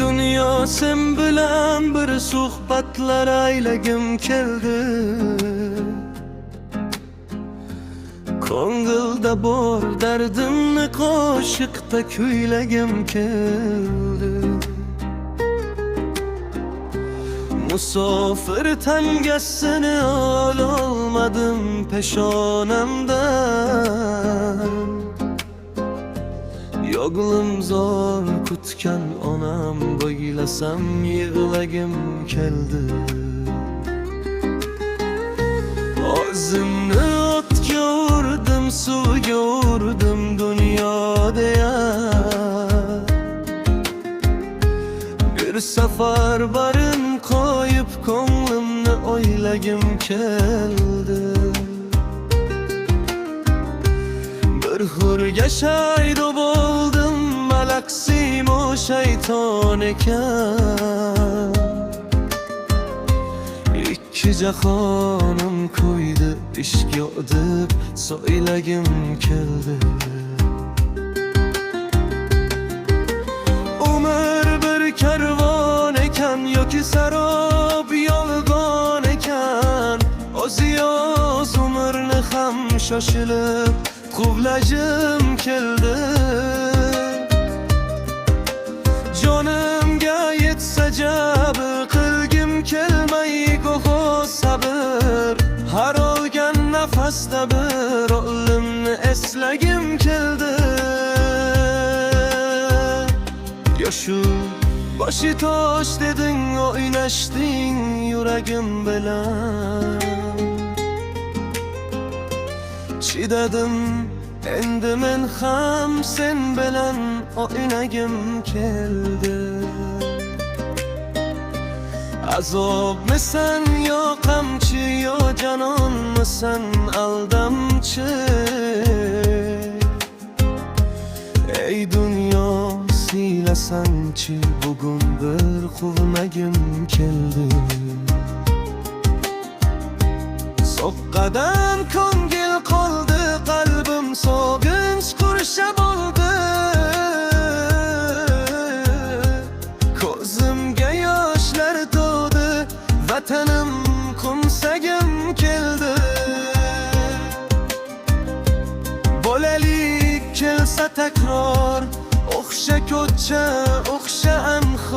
Dunyo sen bilan bir suhbatlar aylagim keldi. Ko'ngilda bor dardimni qo'shiqda kuylagim keldi. Musofir tangasini ololmadim peshonamdan. Yog'lim zor kutgan onam bo'ylasam yig'lagim keldi. O'zimni o'tga urdim, suvga urdim dunyoda ya. Bir safar barin qo'yib ko'nglimni o'ylagim keldi. Bir hurga shaydo bo'ldim, malaksim o shayton ekan. Ikki jahonim kuydi ishga deb so'ylagim keldi. Umr bir karvon ekan yoki sarob yolg'on ekan. O'zi yoz umrni ham shoshilib quvlashim keldi. Jonimga yetsa jabr qilgim kelmay go'ho sabr. Har olgan nafasda bir o'limni eslagim keldi. Shu boshi tosh deding, o'ynashding yuragim bilan. Chidadim endi men ham sen bilan o'ynagim keldi. Azobmisan yo qamchi yo janonmisan aldamchi. Ey dunyo siylasanchi, bugun bir quvnagim keldi. Soqqadan ko'ngil qoldi, qalbim sog'inch qurshab oldi. Ko'zimga yoshlar to'ldi, vatanim qo'msagim keldi. Bolalik kelsa takror, o'xsha ko'cha, o'xsha anhor.